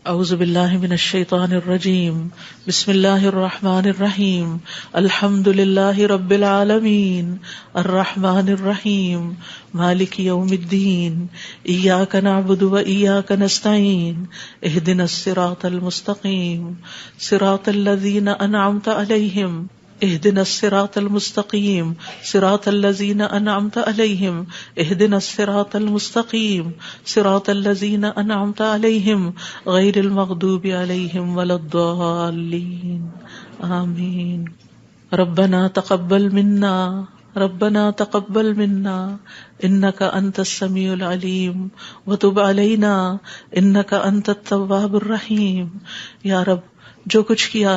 اعوذ باللہ من الشیطان الرجیم بسم اللہ الرحمن الرحیم الحمد للہ رب العالمین الرحمن الرحیم مالک یوم الدین ایاک نعبد و ایاک نستعین اہدنا الصراط المستقیم صراط الذین انعمت علیہم اهدنا الصراط المستقیم صراط الذین انعمت علیہم اهدنا الصراط المستقیم صراط الذین انعمت علیہم غیر المغضوب علیہم ولا الضالین آمین۔ ربنا تقبل منا انک انت السمیع العلیم وتب علینا انک انت التواب الرحیم۔ یا رب، جو کچھ کیا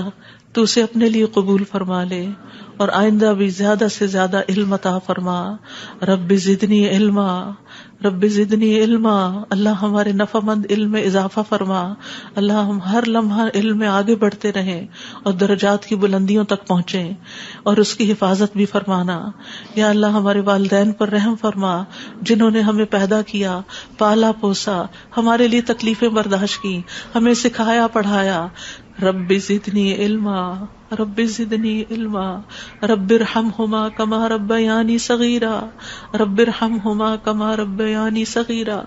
تو اسے اپنے لیے قبول فرما لے اور آئندہ بھی زیادہ سے زیادہ علم عطا فرما۔ رب زدنی علما، رب زدنی علما، اللہ ہمارے نفع مند علم میں اضافہ فرما۔ اللہ ہم ہر لمحہ علم میں آگے بڑھتے رہیں اور درجات کی بلندیوں تک پہنچیں اور اس کی حفاظت بھی فرمانا۔ یا اللہ ہمارے والدین پر رحم فرما، جنہوں نے ہمیں پیدا کیا، پالا پوسا، ہمارے لیے تکلیفیں برداشت کی، ہمیں سکھایا پڑھایا۔ رب زدنی علما، رب زدنی علما، رب ارحمہما کما ربیانی صغیرا، رب ارحمہما کما ربیانی صغیرا۔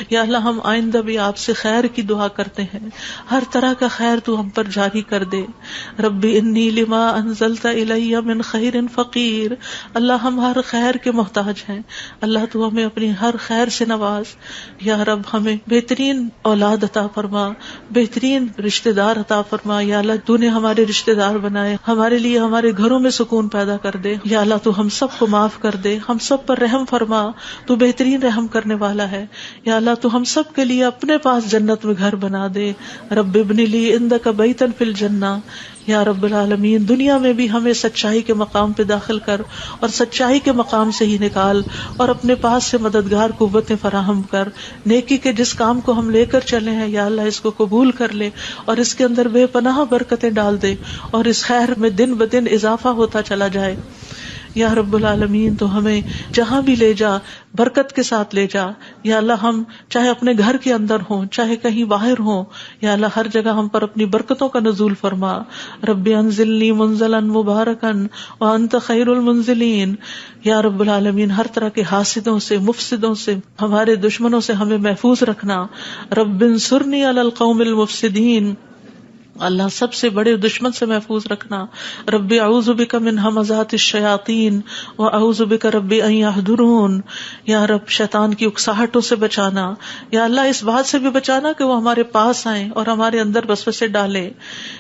یا اللہ ہم آئندہ بھی آپ سے خیر کی دعا کرتے ہیں، ہر طرح کا خیر تو ہم پر جاری کر دے۔ رب انی لما انزلت الی من خیر فقیر۔ اللہ ہم ہر خیر کے محتاج ہیں، اللہ تو ہمیں اپنی ہر خیر سے نواز۔ یا رب ہمیں بہترین اولاد عطا فرما، بہترین رشتہ دار عطا فرما۔ یا اللہ تو نے ہمارے رشتہ دار بنائے، ہمارے لیے ہمارے گھروں میں سکون پیدا کر دے۔ یا اللہ تو ہم سب کو معاف کر دے، ہم سب پر رحم فرما، تو بہترین رحم کرنے والا ہے۔ یا اللہ تو ہم سب کے لیے اپنے پاس جنت میں گھر بنا دے۔ رب ابن لی عندک بیتا فی الجنہ۔ یا رب العالمین، دنیا میں بھی ہمیں سچائی کے مقام پہ داخل کر اور سچائی کے مقام سے ہی نکال، اور اپنے پاس سے مددگار قوتیں فراہم کر۔ نیکی کے جس کام کو ہم لے کر چلے ہیں یا اللہ اس کو قبول کر لے اور اس کے اندر بے پناہ برکتیں ڈال دے اور اس خیر میں دن بدن اضافہ ہوتا چلا جائے۔ یا رب العالمین، تو ہمیں جہاں بھی لے جا برکت کے ساتھ لے جا۔ یا اللہ ہم چاہے اپنے گھر کے اندر ہوں چاہے کہیں باہر ہوں، یا اللہ ہر جگہ ہم پر اپنی برکتوں کا نزول فرما۔ رب انزلنی منزلا مبارکا وانت خیر المنزلین۔ یا رب العالمین، ہر طرح کے حاسدوں سے، مفسدوں سے، ہمارے دشمنوں سے ہمیں محفوظ رکھنا۔ رب انصرنی علی القوم المفسدین۔ اللہ سب سے بڑے دشمن سے محفوظ رکھنا۔ رب اعوذ بک من ہمزات الشیاطین واعوذ بک رب ان یحضرون۔ یا رب شیطان کی اکساہٹوں سے بچانا، یا اللہ اس بات سے بھی بچانا کہ وہ ہمارے پاس آئیں اور ہمارے اندر وسوسے ڈالے۔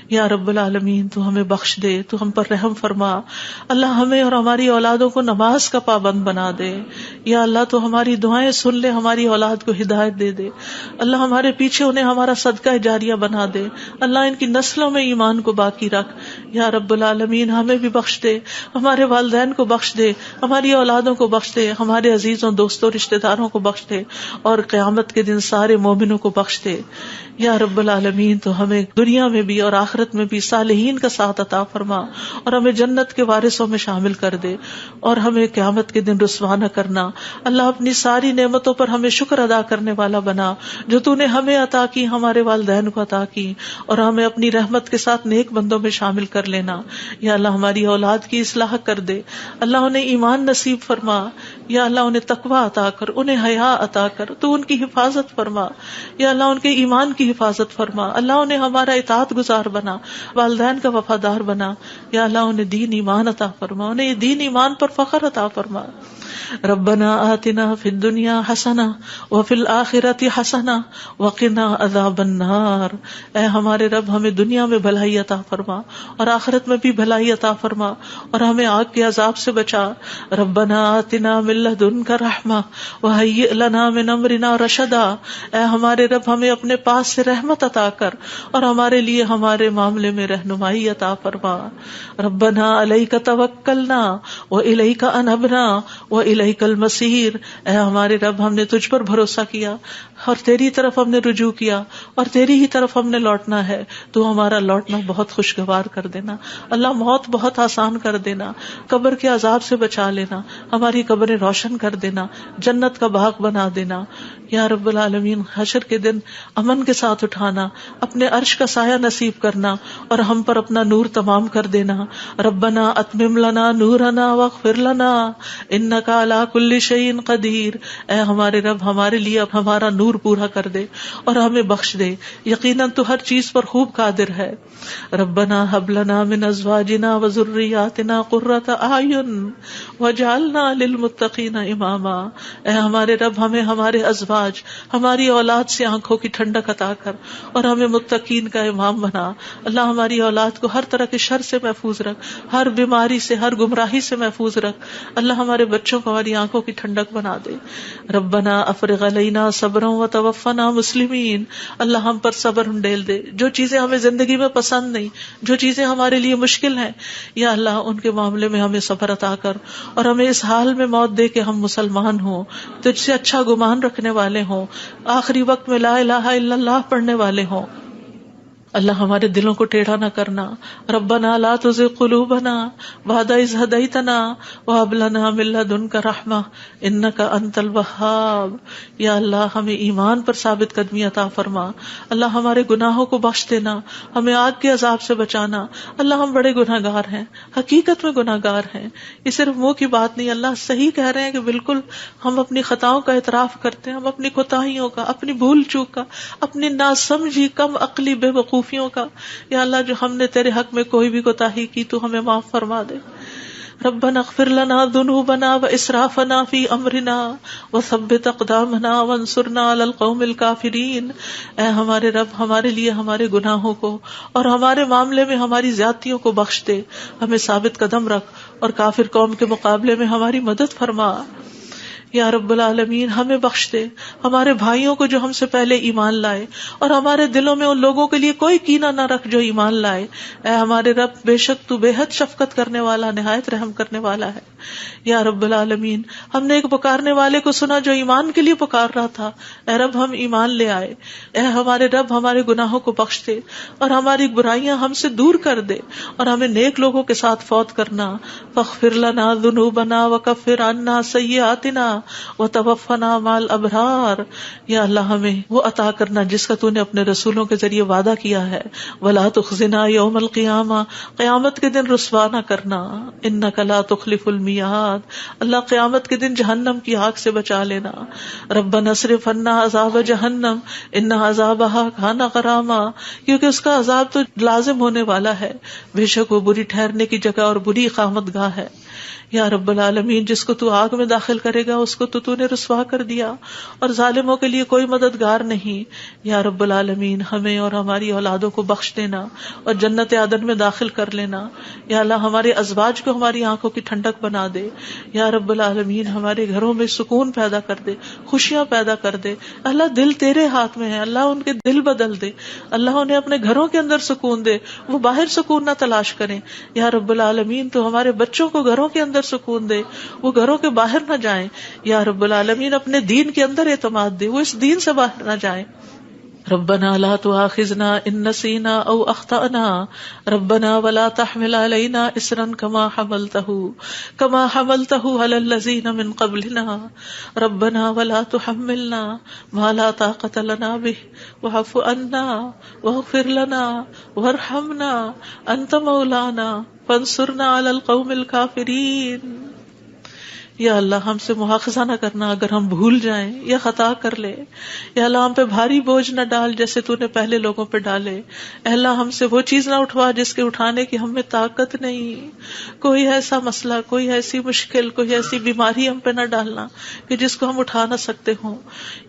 یا رب العالمین، تو ہمیں بخش دے، تو ہم پر رحم فرما۔ اللہ ہمیں اور ہماری اولادوں کو نماز کا پابند بنا دے۔ یا اللہ تو ہماری دعائیں سن لے، ہماری اولاد کو ہدایت دے دے۔ اللہ ہمارے پیچھے انہیں ہمارا صدقہ جاریہ بنا دے۔ اللہ ان کی نسلوں میں ایمان کو باقی رکھ۔ یا رب العالمین، ہمیں بھی بخش دے، ہمارے والدین کو بخش دے، ہماری اولادوں کو بخش دے، ہمارے عزیزوں دوستوں رشتہ داروں کو بخش دے، اور قیامت کے دن سارے مومنوں کو بخش دے۔ یا رب العالمین، تو ہمیں دنیا میں بھی اور آخرت میں بھی صالحین کا ساتھ عطا فرما اور ہمیں جنت کے وارثوں میں شامل کر دے، اور ہمیں قیامت کے دن رسوا نہ کرنا۔ اللہ اپنی ساری نعمتوں پر ہمیں شکر ادا کرنے والا بنا، جو تو نے ہمیں عطا کی، ہمارے والدین کو عطا کی، اور ہمیں اپنی رحمت کے ساتھ نیک بندوں میں شامل کر لینا۔ یا اللہ ہماری اولاد کی اصلاح کر دے، اللہ انہیں ایمان نصیب فرما۔ یا اللہ انہیں تقوی عطا کر، انہیں حیا عطا کر، تو ان کی حفاظت فرما۔ یا اللہ ان کے ایمان کی حفاظت فرما، اللہ انہیں ہمارا اطاعت گزار بنا، والدین کا وفادار بنا۔ یا اللہ انہیں دین ایمان عطا فرما، انہیں یہ دین ایمان پر فخر عطا فرما۔ ربنا آتنا فی الدنیا حسنہ وفی الآخرۃ حسنہ وقنا عذاب النار۔ اے ہمارے رب، ہمیں دنیا میں بھلائی عطا فرما اور آخرت میں بھی بھلائی عطا فرما، اور ہمیں آگ کے عذاب سے بچا۔ ربنا آتنا من لدنک رحمہ وہیئ لنا من امرنا رشدا۔ اے ہمارے رب، ہمیں اپنے پاس سے رحمت عطا کر اور ہمارے لیے ہمارے معاملے میں رہنمائی عطا فرما۔ ربنا علیک توکلنا والیک انبنا وإلیک المصیر، اے ہمارے رب ہم نے تجھ پر بھروسہ کیا اور تیری طرف ہم نے رجوع کیا اور تیری ہی طرف ہم نے لوٹنا ہے، تو ہمارا لوٹنا بہت خوشگوار کر دینا، اللہ موت بہت آسان کر دینا، قبر کے عذاب سے بچا لینا، ہماری قبریں روشن کر دینا، جنت کا باغ بنا دینا یا رب العالمین، حشر کے دن امن کے ساتھ اٹھانا، اپنے عرش کا سایہ نصیب کرنا اور ہم پر اپنا نور تمام کر دینا۔ ربنا اتمم لنا نورنا واغفر لنا انک علی کل شیء قدیر، اے ہمارے رب ہمارے لیے اب ہمارا نور پورا کر دے اور ہمیں بخش دے، یقیناً تو ہر چیز پر خوب قادر ہے۔ ربنا هب لنا من ازواجنا وذرریاتنا قرۃ اعین واجعلنا للمتقین اماما، اے ہمارے رب ہمیں ہمارے ازواج، ہماری اولاد سے آنکھوں کی ٹھنڈک عطا کر اور ہمیں متقین کا امام بنا۔ اللہ ہماری اولاد کو ہر طرح کے شر سے محفوظ رکھ، ہر بیماری سے، ہر گمراہی سے محفوظ رکھ، اللہ ہمارے بچوں کو ہماری آنکھوں کی ٹھنڈک بنا دے۔ ربنا افرغ علینا صبرا وتوفنا مسلمین، اللہ ہم پر صبر انڈیل دے، جو چیزیں ہمیں زندگی میں پسند نہیں، جو چیزیں ہمارے لیے مشکل ہیں، یا اللہ ان کے معاملے میں ہمیں صبر عطا کر اور ہمیں اس حال میں موت دے کہ ہم مسلمان ہوں، تجھ سے اچھا گمان رکھنے والے ہوں، آخری وقت میں لا الہ الا اللہ پڑھنے والے ہوں۔ اللہ ہمارے دلوں کو ٹیڑھا نہ کرنا۔ ربنا لا تزغ قلوبنا بعد اذ ہدیتنا وہب لنا من لدنک رحمہ انک انت الوہاب، یا اللہ ہمیں ایمان پر ثابت قدمی عطا فرما، اللہ ہمارے گناہوں کو بخش دینا، ہمیں آگ کے عذاب سے بچانا۔ اللہ ہم بڑے گناہ گار ہیں، حقیقت میں گناہ گار ہیں، یہ صرف منہ کی بات نہیں، اللہ صحیح کہہ رہے ہیں کہ بالکل ہم اپنی خطاؤں کا اعتراف کرتے ہیں، ہم اپنی کوتاہیوں کا، اپنی بھول چوک کا، اپنی ناسمجھی کم عقلی بے وقوفیوں کا، یا اللہ جو ہم نے تیرے حق میں کوئی بھی کوتاہی کی تو ہمیں معاف فرما دے۔ ربنا اغفر لنا ذنوبنا واسرافنا فی امرنا وثبت اقدامنا وانصرنا علی القوم الکافرین، اے ہمارے رب ہمارے لیے ہمارے گناہوں کو اور ہمارے معاملے میں ہماری زیادتیوں کو بخش دے، ہمیں ثابت قدم رکھ اور کافر قوم کے مقابلے میں ہماری مدد فرما۔ یا رب العالمین ہمیں بخش دے، ہمارے بھائیوں کو جو ہم سے پہلے ایمان لائے، اور ہمارے دلوں میں ان لوگوں کے لیے کوئی کینہ نہ رکھ جو ایمان لائے۔ اے ہمارے رب بے شک تو بے حد شفقت کرنے والا، نہایت رحم کرنے والا ہے۔ یا رب العالمین ہم نے ایک پکارنے والے کو سنا جو ایمان کے لیے پکار رہا تھا، اے رب ہم ایمان لے آئے۔ اے ہمارے رب ہمارے گناہوں کو بخش دے اور ہماری برائیاں ہم سے دور کر دے اور ہمیں نیک لوگوں کے ساتھ فوت کرنا۔ فاغفر لنا ذنوبنا وکفر عنا سیئاتنا وتوفنا مع الابرار، یا اللہ ہمیں وہ عطا کرنا جس کا تو نے اپنے رسولوں کے ذریعے وعدہ کیا ہے۔ ولا تخزنا یوم القیامہ، قیامت کے دن رسوا نہ کرنا۔ انک لا تخلف المیعاد، اللہ قیامت کے دن جہنم کی آگ سے بچا لینا۔ ربنا اصرف عنا عذاب جہنم ان عذابها کان غراما، کیونکہ اس کا عذاب تو لازم ہونے والا ہے، بے شک وہ بری ٹھہرنے کی جگہ اور بری اقامت گاہ ہے۔ یا رب العالمین جس کو تو آگ میں داخل کرے گا اس کو تو نے رسوا کر دیا، اور ظالموں کے لیے کوئی مددگار نہیں۔ یا رب العالمین ہمیں اور ہماری اولادوں کو بخش دینا اور جنت عدن میں داخل کر لینا۔ یا اللہ ہمارے ازواج کو ہماری آنکھوں کی ٹھنڈک بنا دے۔ یا رب العالمین ہمارے گھروں میں سکون پیدا کر دے، خوشیاں پیدا کر دے۔ اللہ دل تیرے ہاتھ میں ہے، اللہ ان کے دل بدل دے، اللہ انہیں اپنے گھروں کے اندر سکون دے، وہ باہر سکون نہ تلاش کریں۔ یا رب العالمین تو ہمارے بچوں کو گھروں کے اندر سکون دے، وہ گھروں کے باہر نہ جائیں۔ یا رب العالمین اپنے دین کے اندر اعتماد دے، وہ اس دین سے باہر نہ جائیں۔ ربنا لا تؤاخذنا ان نسینا او اخطأنا ربنا ولا تحمل علينا اصرا كما حملته على الذين من قبلنا ربنا ولا تحملنا ما لا طاقة لنا به واعف عنا واغفر لنا وارحمنا انت مولانا فانصرنا على القوم الكافرين۔ یا اللہ ہم سے مواخذہ نہ کرنا اگر ہم بھول جائیں یا خطا کر لیں۔ یا اللہ ہم پہ بھاری بوجھ نہ ڈال جیسے تو نے پہلے لوگوں پہ ڈالے۔ اے اللہ ہم سے وہ چیز نہ اٹھوا جس کے اٹھانے کی ہم میں طاقت نہیں، کوئی ایسا مسئلہ، کوئی ایسی مشکل، کوئی ایسی بیماری ہم پہ نہ ڈالنا کہ جس کو ہم اٹھا نہ سکتے ہوں۔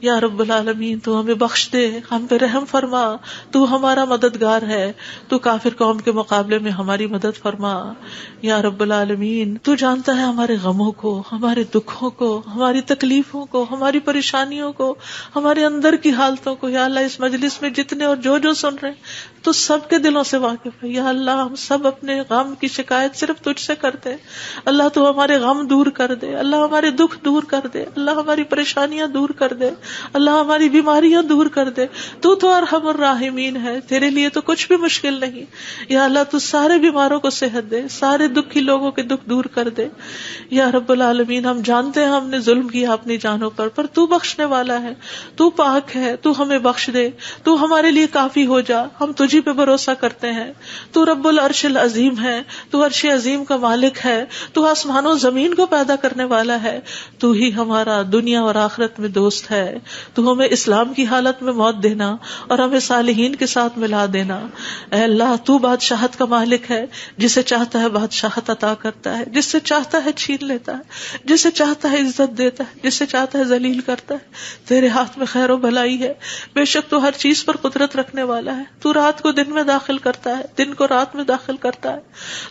یا رب العالمین تو ہمیں بخش دے، ہم پہ رحم فرما، تو ہمارا مددگار ہے، تو کافر قوم کے مقابلے میں ہماری مدد فرما۔ یا رب العالمین تو جانتا ہے ہمارے غموں کو، ہم ہمارے دکھوں کو، ہماری تکلیفوں کو، ہماری پریشانیوں کو، ہمارے اندر کی حالتوں کو یا اللہ اس مجلس میں جتنے اور جو سن رہے ہیں تو سب کے دلوں سے واقف ہے یا اللہ. ہم سب اپنے غم کی شکایت صرف تجھ سے کرتے ہیں. اللہ تو ہمارے غم دور کر دے، اللہ ہمارے دکھ دور کر دے، اللہ ہماری پریشانیاں دور کر دے، اللہ ہماری بیماریاں دور کر دے. تو ارحم الراحمین ہے، تیرے لیے تو کچھ بھی مشکل نہیں. یا اللہ تو سارے بیماروں کو صحت دے، سارے دکھی لوگوں کے دکھ دور کر دے. یا رب العالمین ہم جانتے ہیں ہم نے ظلم کیا اپنی جانوں پر تو بخشنے والا ہے، تو پاک ہے، تو ہمیں بخش دے، تو ہمارے لیے کافی ہو جا. ہم تجھی پہ بھروسہ کرتے ہیں. تو رب العرش العظیم ہے، تو عرش عظیم کا مالک ہے، تو آسمانوں زمین کو پیدا کرنے والا ہے. تو ہی ہمارا دنیا اور آخرت میں دوست ہے. تو ہمیں اسلام کی حالت میں موت دینا اور ہمیں صالحین کے ساتھ ملا دینا. اے اللہ تو بادشاہت کا مالک ہے، جسے چاہتا ہے بادشاہت عطا کرتا ہے، جس سے چاہتا ہے چھین لیتا ہے، جسے چاہتا ہے عزت دیتا ہے، جسے چاہتا ہے ذلیل کرتا ہے. تیرے ہاتھ میں خیر و بھلائی ہے. بے شک تو ہر چیز پر قدرت رکھنے والا ہے. تو رات کو دن میں داخل کرتا ہے، دن کو رات میں داخل کرتا ہے.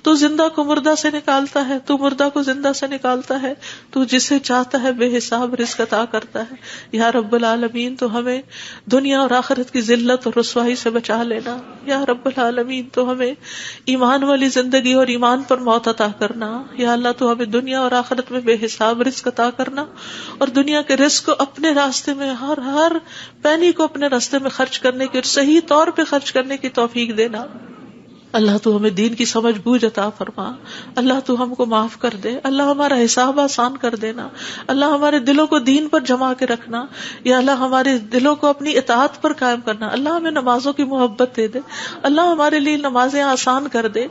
تو زندہ کو مردہ سے نکالتا ہے، تو مردہ کو زندہ سے نکالتا ہے. تو جسے چاہتا ہے بے حساب رزق عطا کرتا ہے. یا رب العالمین تو ہمیں دنیا اور آخرت کی ذلت اور رسوائی سے بچا لینا. یا رب العالمین تو ہمیں ایمان والی زندگی اور ایمان پر موت عطا کرنا. یا اللہ تو ہمیں دنیا اور آخرت میں بے حساب رزق عطا کرنا اور دنیا کے رزق کو اپنے راستے میں ہر پینی کو اپنے راستے میں خرچ کرنے کی اور صحیح طور پہ خرچ کرنے کی توفیق دینا. اللہ تو ہمیں دین کی سمجھ بوجھ عطا فرما. اللہ تو ہم کو معاف کر دے. اللہ ہمارا حساب آسان کر دینا. اللہ ہمارے دلوں کو دین پر جما کے رکھنا. یا اللہ ہمارے دلوں کو اپنی اطاعت پر قائم کرنا. اللہ ہمیں نمازوں کی محبت دے دے. اللہ ہمارے لیے نمازیں آسان کر دے.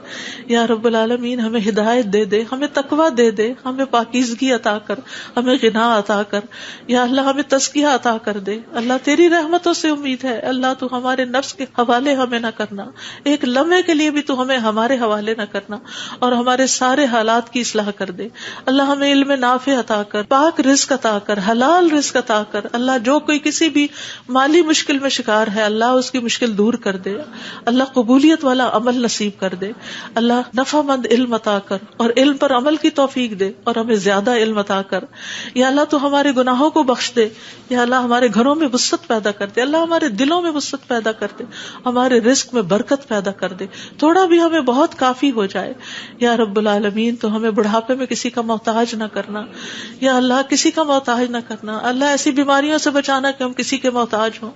یا رب العالمین ہمیں ہدایت دے دے، ہمیں تقویٰ دے دے، ہمیں پاکیزگی عطا کر، ہمیں غنا عطا کر. یا اللہ ہمیں تزکیہ عطا کر دے. اللہ تیری رحمتوں سے امید ہے. اللہ تو ہمارے نفس کے حوالے ہمیں نہ کرنا. ایک لمحے کے لیے بھی تو ہمیں ہمارے حوالے نہ کرنا اور ہمارے سارے حالات کی اصلاح کر دے. اللہ ہمیں علم نافع عطا کر، پاک رزق عطا کر، حلال رزق عطا کر. اللہ جو کوئی کسی بھی مالی مشکل میں شکار ہے اللہ اس کی مشکل دور کر دے. اللہ قبولیت والا عمل نصیب کر دے. اللہ نفع مند علم عطا کر اور علم پر عمل کی توفیق دے اور ہمیں زیادہ علم عطا کر. یا اللہ تو ہمارے گناہوں کو بخش دے. یا اللہ ہمارے گھروں میں وسعت پیدا کر دے. اللہ ہمارے دلوں میں وسعت پیدا کر دے. ہمارے رزق میں برکت پیدا کر دے. تھوڑا بھی ہمیں بہت کافی ہو جائے. یا رب العالمین تو ہمیں بڑھاپے میں کسی کا محتاج نہ کرنا. یا اللہ کسی کا محتاج نہ کرنا. اللہ ایسی بیماریوں سے بچانا کہ ہم کسی کے محتاج ہوں.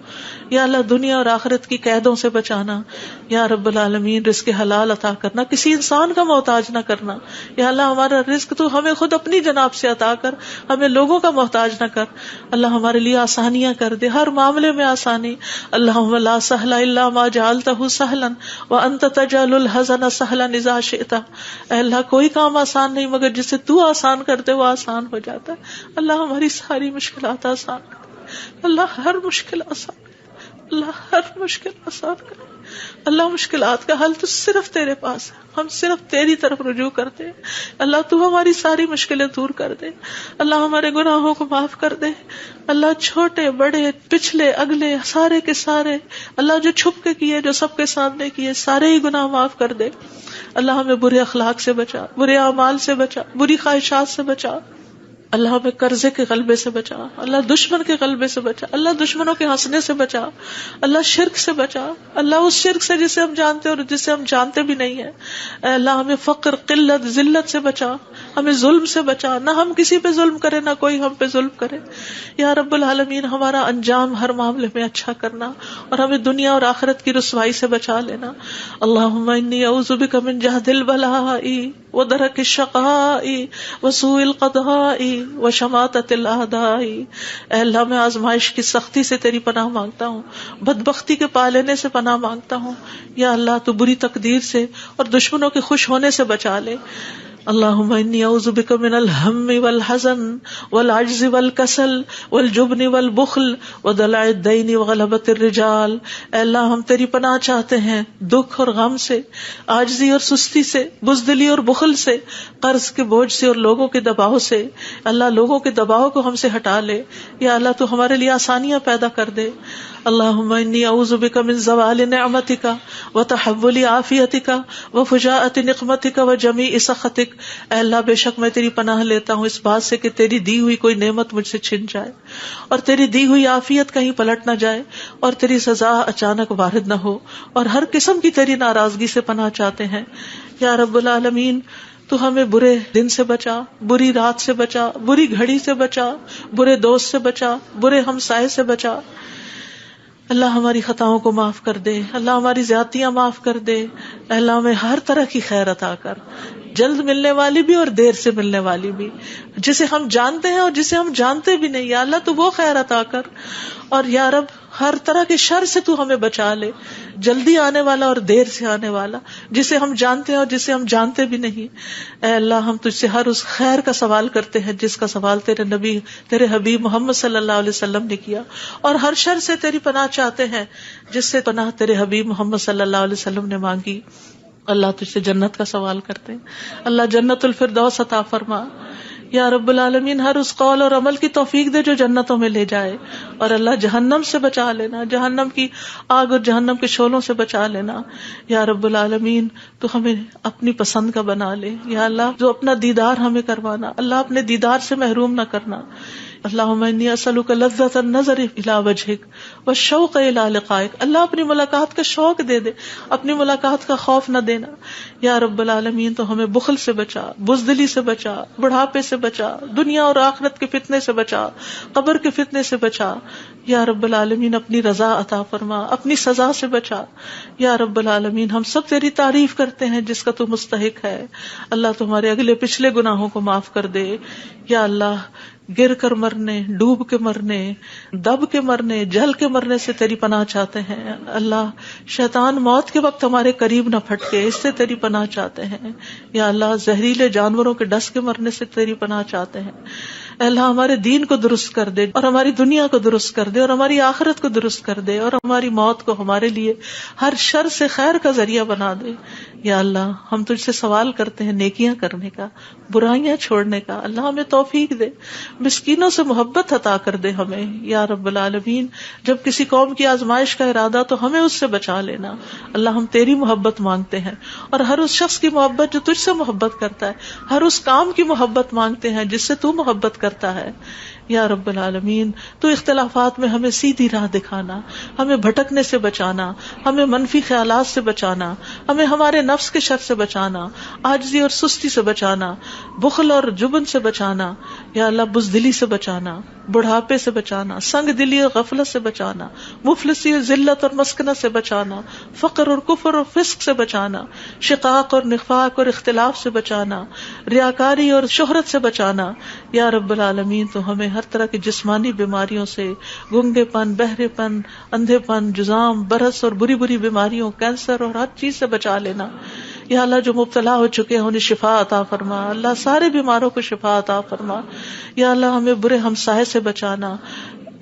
یا اللہ دنیا اور آخرت کی قیدوں سے بچانا. یا رب العالمین رزق حلال عطا کرنا، کسی انسان کا محتاج نہ کرنا. یا اللہ ہمارا رزق تو ہمیں خود اپنی جناب سے عطا کر، ہمیں لوگوں کا محتاج نہ کر. اللہ ہمارے لیے آسانیاں کر دے، ہر معاملے میں آسانی. اللہم لا سہل الا ما جعلتہ سہلا وانت تجعل الحزن سہلا اذا شئت. اے اللہ کوئی کام آسان نہیں مگر جسے تو آسان کرتے وہ آسان ہو جاتا ہے. اللہ ہماری ساری مشکلات آسان کر. اللہ ہر مشکل آسان کر. اللہ ہر مشکل آسان کر. اللہ مشکلات کا حل تو صرف تیرے پاس ہے. ہم صرف تیری طرف رجوع کرتے ہیں. اللہ تو ہماری ساری مشکلیں دور کر دے. اللہ ہمارے گناہوں کو معاف کر دے. اللہ چھوٹے بڑے پچھلے اگلے سارے کے سارے اللہ جو چھپ کے کیے جو سب کے سامنے کیے سارے ہی گناہ معاف کر دے. اللہ ہمیں برے اخلاق سے بچا، برے اعمال سے بچا، بری خواہشات سے بچا. اللہ ہمیں قرضے کے غلبے سے بچا. اللہ دشمن کے غلبے سے بچا. اللہ دشمنوں کے ہنسنے سے بچا. اللہ شرک سے بچا. اللہ اس شرک سے جسے ہم جانتے اور جسے ہم جانتے بھی نہیں ہیں. اللہ ہمیں فقر، قلت، ذلت سے بچا. ہمیں ظلم سے بچا. نہ ہم کسی پہ ظلم کرے نہ کوئی ہم پہ ظلم کرے. یا رب العالمین ہمارا انجام ہر معاملے میں اچھا کرنا اور ہمیں دنیا اور آخرت کی رسوائی سے بچا لینا. اللہم انی اعوذ بک من جہد البلاء ودرک الشقاء وسوء القضاء وشماتۃ الاعداء. اے اللہ میں آزمائش کی سختی سے تیری پناہ مانگتا ہوں، بدبختی کے پا لینے سے پناہ مانگتا ہوں. یا اللہ تو بری تقدیر سے اور دشمنوں کے خوش ہونے سے بچا لے. اللہم انی اعوذ بک من الہم والحزن والعجز والکسل والجبن والبخل ودلع الدین وغلبۃ الرجال. اے اللہ ہم تیری پناہ چاہتے ہیں دکھ اور غم سے، عاجزی اور سستی سے، بزدلی اور بخل سے، قرض کے بوجھ سے اور لوگوں کے دباؤ سے. اللہ لوگوں کے دباؤ کو ہم سے ہٹا لے. یا اللہ تو ہمارے لیے آسانیاں پیدا کر دے. اللہم انی اعوذ بک من زوال نعمتک وتحول عافیتک وفجاءۃ نقمتک وجمیع سخطک اے اللہ بے شک میں تیری پناہ لیتا ہوں اس بات سے کہ تیری دی ہوئی کوئی نعمت مجھ سے چھن جائے اور تیری دی ہوئی عافیت کہیں پلٹ نہ جائے اور تیری سزا اچانک وارد نہ ہو، اور ہر قسم کی تیری ناراضگی سے پناہ چاہتے ہیں یا رب العالمین۔ تو ہمیں برے دن سے بچا، بری رات سے بچا، بری گھڑی سے بچا، برے دوست سے بچا، برے ہمسائے سے بچا۔ اللہ ہماری خطاؤں کو معاف کر دے، اللہ ہماری زیادتیاں معاف کر دے، اللہ ہمیں ہر طرح کی خیر عطا کر، جلد ملنے والی بھی اور دیر سے ملنے والی بھی، جسے ہم جانتے ہیں اور جسے ہم جانتے بھی نہیں، یا اللہ تو وہ خیر عطا کر، اور یا رب ہر طرح کے شر سے تو ہمیں بچا لے، جلدی آنے والا اور دیر سے آنے والا، جسے ہم جانتے ہیں اور جسے ہم جانتے بھی نہیں۔ اے اللہ ہم تجھ سے ہر اس خیر کا سوال کرتے ہیں جس کا سوال تیرے نبی، تیرے حبیب محمد صلی اللہ علیہ وسلم نے کیا، اور ہر شر سے تیری پناہ چاہتے ہیں جس سے پناہ تیرے حبیب محمد صلی اللہ علیہ وسلم نے مانگی۔ اللہ تجھ سے جنت کا سوال کرتے ہیں، اللہ جنت الفردوس عطا فرما یا رب العالمین، ہر اس قول اور عمل کی توفیق دے جو جنتوں میں لے جائے، اور اللہ جہنم سے بچا لینا، جہنم کی آگ اور جہنم کے شعلوں سے بچا لینا یا رب العالمین۔ تو ہمیں اپنی پسند کا بنا لے یا اللہ، جو اپنا دیدار ہمیں کروانا، اللہ اپنے دیدار سے محروم نہ کرنا۔ اللہم انی اسألک لذۃ النظر الی وجہک والشوق الی لقائک، اللہ اپنی ملاقات کا شوق دے دے، اپنی ملاقات کا خوف نہ دینا یا رب العالمین۔ تو ہمیں بخل سے بچا، بزدلی سے بچا، بڑھاپے سے بچا، دنیا اور آخرت کے فتنے سے بچا، قبر کے فتنے سے بچا یا رب العالمین۔ اپنی رضا عطا فرما، اپنی سزا سے بچا یا رب العالمین۔ ہم سب تیری تعریف کرتے ہیں جس کا تو مستحق ہے، اللہ تمہارے اگلے پچھلے گناہوں کو معاف کر دے یا اللہ۔ گر کر مرنے، ڈوب کے مرنے، دب کے مرنے، جل کے مرنے سے تیری پناہ چاہتے ہیں اللہ۔ شیطان موت کے وقت ہمارے قریب نہ پھٹکے، اس سے تیری پناہ چاہتے ہیں یا اللہ۔ زہریلے جانوروں کے ڈس کے مرنے سے تیری پناہ چاہتے ہیں اے اللہ۔ ہمارے دین کو درست کر دے اور ہماری دنیا کو درست کر دے اور ہماری آخرت کو درست کر دے، اور ہماری موت کو ہمارے لیے ہر شر سے خیر کا ذریعہ بنا دے یا اللہ۔ ہم تجھ سے سوال کرتے ہیں نیکیاں کرنے کا، برائیاں چھوڑنے کا، اللہ ہمیں توفیق دے، مسکینوں سے محبت عطا کر دے ہمیں یا رب العالمین۔ جب کسی قوم کی آزمائش کا ارادہ تو ہمیں اس سے بچا لینا اللہ۔ ہم تیری محبت مانگتے ہیں، اور ہر اس شخص کی محبت جو تجھ سے محبت کرتا ہے، ہر اس کام کی محبت مانگتے ہیں جس سے تو محبت کرتا ہے یا رب العالمین۔ تو اختلافات میں ہمیں سیدھی راہ دکھانا، ہمیں بھٹکنے سے بچانا، ہمیں منفی خیالات سے بچانا، ہمیں ہمارے نفس کے شر سے بچانا، عاجزی اور سستی سے بچانا، بخل اور جبن سے بچانا یا اللہ، بزدلی سے بچانا، بڑھاپے سے بچانا، سنگ دلی اور غفلت سے بچانا، مفلسی اور ذلت اور مسکنت سے بچانا، فقر اور کفر اور فسق سے بچانا، شقاق اور نفاق اور اختلاف سے بچانا، ریاکاری اور شہرت سے بچانا یا رب العالمین۔ تو ہمیں ہر طرح کی جسمانی بیماریوں سے، گنگے پن، بہرے پن، اندھے پن، جزام، برس اور بری بری بیماریوں، کینسر اور ہر چیز سے بچا لینا یا اللہ۔ جو مبتلا ہو چکے ہیں انہیں شفا عطا فرما اللہ، سارے بیماروں کو شفا عطا فرما یا اللہ۔ ہمیں برے ہمسائے سے بچانا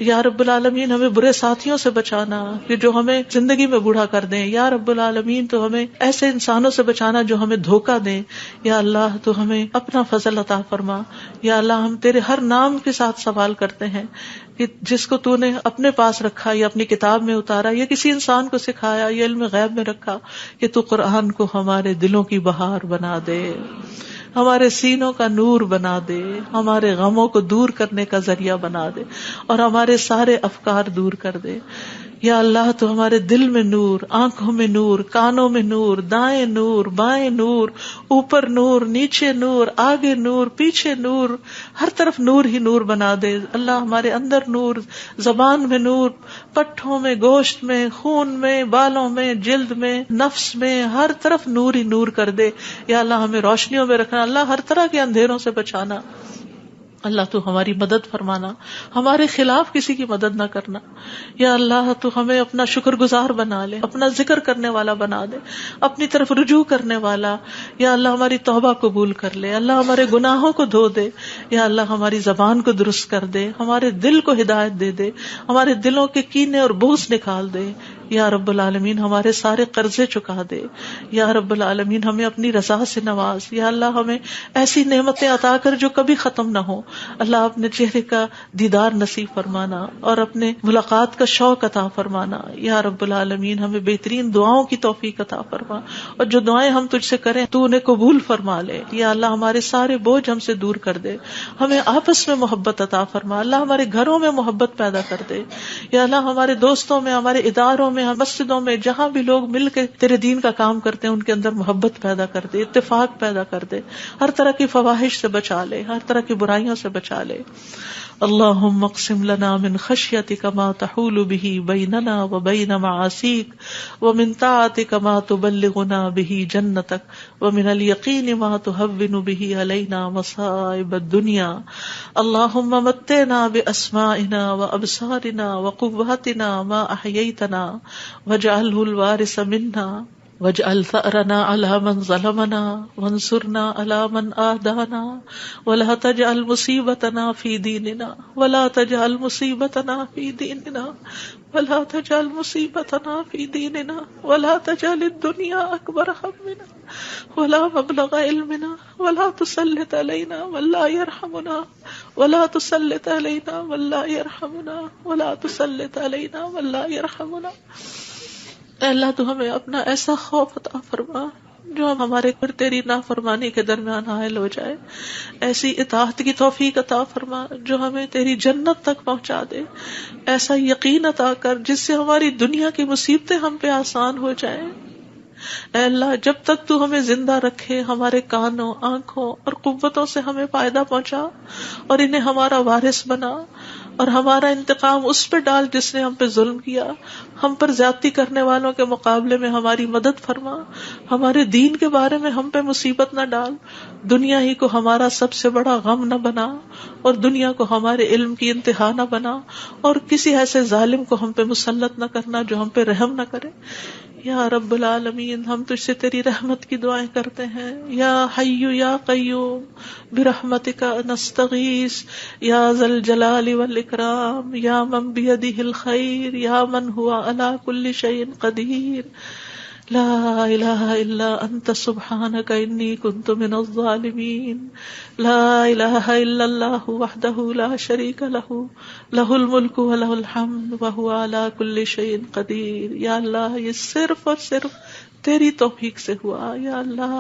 یا رب العالمین، ہمیں برے ساتھیوں سے بچانا کہ جو ہمیں زندگی میں بوڑھا کر دیں یا رب العالمین۔ تو ہمیں ایسے انسانوں سے بچانا جو ہمیں دھوکہ دیں یا اللہ۔ تو ہمیں اپنا فضل عطا فرما یا اللہ۔ ہم تیرے ہر نام کے ساتھ سوال کرتے ہیں کہ جس کو تو نے اپنے پاس رکھا یا اپنی کتاب میں اتارا یا کسی انسان کو سکھایا یا علم غیب میں رکھا، کہ تو قرآن کو ہمارے دلوں کی بہار بنا دے، ہمارے سینوں کا نور بنا دے، ہمارے غموں کو دور کرنے کا ذریعہ بنا دے، اور ہمارے سارے افکار دور کر دے یا اللہ۔ تو ہمارے دل میں نور، آنکھوں میں نور، کانوں میں نور، دائیں نور، بائیں نور، اوپر نور، نیچے نور، آگے نور، پیچھے نور، ہر طرف نور ہی نور بنا دے اللہ۔ ہمارے اندر نور، زبان میں نور، پٹھوں میں، گوشت میں، خون میں، بالوں میں، جلد میں، نفس میں، ہر طرف نور ہی نور کر دے یا اللہ۔ ہمیں روشنیوں میں رکھنا اللہ، ہر طرح کے اندھیروں سے بچانا اللہ۔ تو ہماری مدد فرمانا، ہمارے خلاف کسی کی مدد نہ کرنا یا اللہ۔ تو ہمیں اپنا شکر گزار بنا لے، اپنا ذکر کرنے والا بنا دے، اپنی طرف رجوع کرنے والا یا اللہ۔ ہماری توبہ قبول کر لے اللہ، ہمارے گناہوں کو دھو دے یا اللہ۔ ہماری زبان کو درست کر دے، ہمارے دل کو ہدایت دے دے، ہمارے دلوں کے کینے اور بغض نکال دے یا رب العالمین ہمارے سارے قرضے چکا دے. یا رب العالمین ہمیں اپنی رضا سے نواز. یا اللہ ہمیں ایسی نعمتیں عطا کر جو کبھی ختم نہ ہو. اللہ اپنے چہرے کا دیدار نصیب فرمانا اور اپنے ملاقات کا شوق عطا فرمانا. یا رب العالمین ہمیں بہترین دعاؤں کی توفیق عطا فرما, اور جو دعائیں ہم تجھ سے کریں تو انہیں قبول فرما لے. یا اللہ ہمارے سارے بوجھ ہم سے دور کر دے, ہمیں آپس میں محبت عطا فرما. اللہ ہمارے گھروں میں محبت پیدا کر دے. یا اللہ ہمارے دوستوں میں, ہمارے اداروں میں, مسجدوں میں, جہاں بھی لوگ مل کے تیرے دین کا کام کرتے ہیں ان کے اندر محبت پیدا کر دے, اتفاق پیدا کر دے, ہر طرح کی فواحش سے بچا لے, ہر طرح کی برائیوں سے بچا لے. اللہم اقسم لنا من خشیتک ما تحول به بیننا وبین معاصیک ومن طاعتک ما تبلغنا به جنتک ومن الیقین ما تهون به علینا مصائب الدنیا. اللہم متعنا باسمائنا وابصارنا وقواتنا ما احییتنا واجعله الوارث منا واجعل ثأرنا على من ظلمنا وانصرنا على من آدانا ولا تجعل مصيبتنا في ديننا ولا تجعل مصيبتنا في ديننا ولا تجعل مصيبتنا في ديننا ولا تجعل الدنيا أكبر همنا ولا مبلغ علمنا ولا تسلط علينا من لا يرحمنا ولا تسلط علينا من لا يرحمنا ولا تسلط علينا من لا يرحمنا. اے اللہ تو ہمیں اپنا ایسا خوف عطا فرما جو ہمارے اور تیری نافرمانی کے درمیان حائل ہو جائے, ایسی اطاعت کی توفیق عطا فرما جو ہمیں تیری جنت تک پہنچا دے, ایسا یقین عطا کر جس سے ہماری دنیا کی مصیبتیں ہم پہ آسان ہو جائیں. اے اللہ جب تک تو ہمیں زندہ رکھے ہمارے کانوں, آنکھوں اور قوتوں سے ہمیں فائدہ پہنچا اور انہیں ہمارا وارث بنا, اور ہمارا انتقام اس پہ ڈال جس نے ہم پہ ظلم کیا. ہم پر زیادتی کرنے والوں کے مقابلے میں ہماری مدد فرما, ہمارے دین کے بارے میں ہم پہ مصیبت نہ ڈال, دنیا ہی کو ہمارا سب سے بڑا غم نہ بنا اور دنیا کو ہمارے علم کی انتہا نہ بنا, اور کسی ایسے ظالم کو ہم پہ مسلط نہ کرنا جو ہم پہ رحم نہ کرے. یا رب العالمین ہم تجھ سے تیری رحمت کی دعائیں کرتے ہیں. یا حی یا قیوم برحمتک نستغیث یا ذا الجلال والاکرام یا من بیدہ الخیر یا من ہوا علی کل شیء قدیر. لا الہ الا انت سبحانک انی کنت من الظالمین. لا الہ الا اللہ وحدہ لا شریک لہ لہ الملک ولہ الحمد وہو علی کل شیء قدیر. یا اللہ یہ صرف اور صرف تیری توفیق سے ہوا. یا اللہ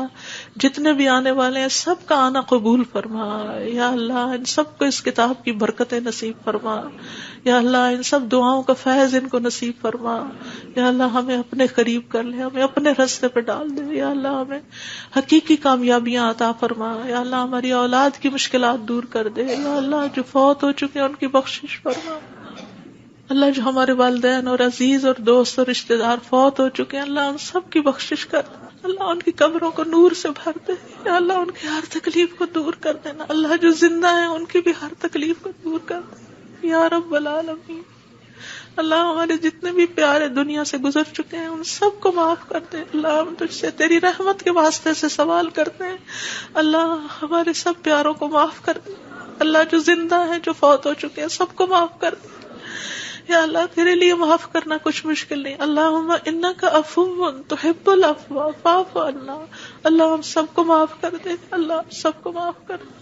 جتنے بھی آنے والے ہیں سب کا آنا قبول فرما. یا اللہ ان سب کو اس کتاب کی برکتیں نصیب فرما. یا اللہ ان سب دعاؤں کا فیض ان کو نصیب فرما. یا اللہ ہمیں اپنے قریب کر لے, ہمیں اپنے راستے پہ ڈال دے. یا اللہ ہمیں حقیقی کامیابیاں عطا فرما. یا اللہ ہماری اولاد کی مشکلات دور کر دے. یا اللہ جو فوت ہو چکے ہیں ان کی بخشش فرما. اللہ جو ہمارے والدین اور عزیز اور دوست اور رشتہ دار فوت ہو چکے ہیں اللہ ان سب کی بخشش کر. اللہ ان کی قبروں کو نور سے بھر دے. یا اللہ ان کی ہر تکلیف کو دور کر دینا. اللہ جو زندہ ہیں ان کی بھی ہر تکلیف کو دور کر دے. یا رب العالمین اللہ ہمارے جتنے بھی پیارے دنیا سے گزر چکے ہیں ان سب کو معاف کر دے. اللہ ہم تجھ سے تیری رحمت کے واسطے سے سوال کرتے ہیں, اللہ ہمارے سب پیاروں کو معاف کر دے. اللہ جو زندہ ہیں جو فوت ہو چکے ہیں سب کو معاف کر دے. یا اللہ تیرے لیے معاف کرنا کچھ مشکل نہیں. اللہم انک عفو تحب العفو فاعف عنا. اللہ ہم سب کو معاف کر دے. اللہ سب کو معاف کر دے.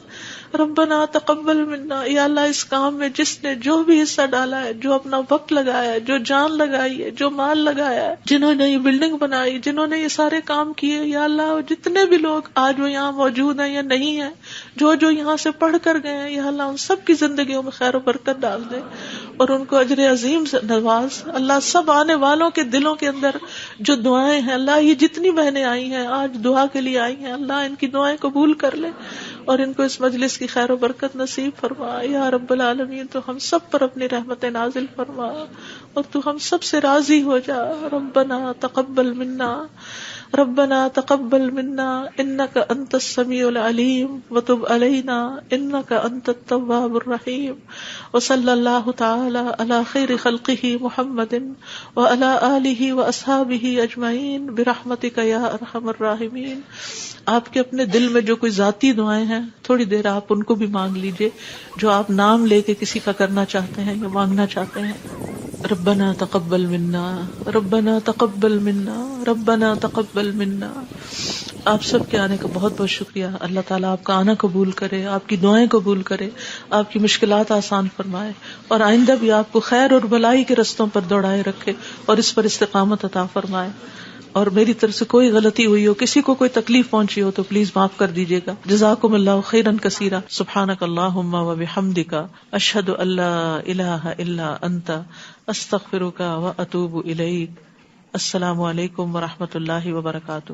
ربنا تقبل منا. یا اللہ اس کام میں جس نے جو بھی حصہ ڈالا ہے, جو اپنا وقت لگایا ہے, جو جان لگائی ہے, جو مال لگایا ہے, جنہوں نے یہ بلڈنگ بنائی, جنہوں نے یہ سارے کام کیے, یا اللہ جتنے بھی لوگ آج وہ یہاں موجود ہیں یا نہیں ہیں, جو یہاں سے پڑھ کر گئے ہیں, یا اللہ ان سب کی زندگیوں میں خیر و برکت ڈال دے اور ان کو اجر عظیم سے نواز. اللہ سب آنے والوں کے دلوں کے اندر جو دعائیں ہیں, اللہ یہ جتنی بہنیں آئی ہیں آج دعا کے لیے آئی ہیں, اللہ ان کی دعائیں قبول کر لے اور ان کو اس مجلس کی خیر و برکت نصیب فرما. یا رب العالمین تو ہم سب پر اپنی رحمت نازل فرما اور تو ہم سب سے راضی ہو جا. ربنا تقبل منا ربنا تقبل منا انك انت السميع العليم وتب علينا انك انت التواب الرحيم. وصلى الله تعالى على خير خلقه محمد وعلى آله واصحابه اجمعين برحمتك يا ارحم الراحمين. آپ کے اپنے دل میں جو کوئی ذاتی دعائیں ہیں تھوڑی دیر آپ ان کو بھی مانگ لیجئے, جو آپ نام لے کے کسی کا کرنا چاہتے ہیں یا مانگنا چاہتے ہیں. ربنا تقبل منا، ربنا تقبل منا، ربنا تقبل منا. آپ سب کے آنے کا بہت بہت شکریہ. اللہ تعالیٰ آپ کا آنا قبول کرے، آپ کی دعائیں قبول کرے، آپ کی مشکلات آسان فرمائے، اور آئندہ بھی آپ کو خیر اور بھلائی کے رستوں پر دوڑائے رکھے اور اس پر استقامت عطا فرمائے. اور میری طرف سے کوئی غلطی ہوئی ہو، کسی کو کوئی تکلیف پہنچی ہو تو پلیز معاف کر دیجیے گا. جزاکم اللہ خیرا کثیرا. سبحانک اللہم و بحمدک، اشہد ان لا الہ الا انت، استغفرک و اتوب الیک. السلام علیکم و رحمۃ اللہ وبرکاتہ.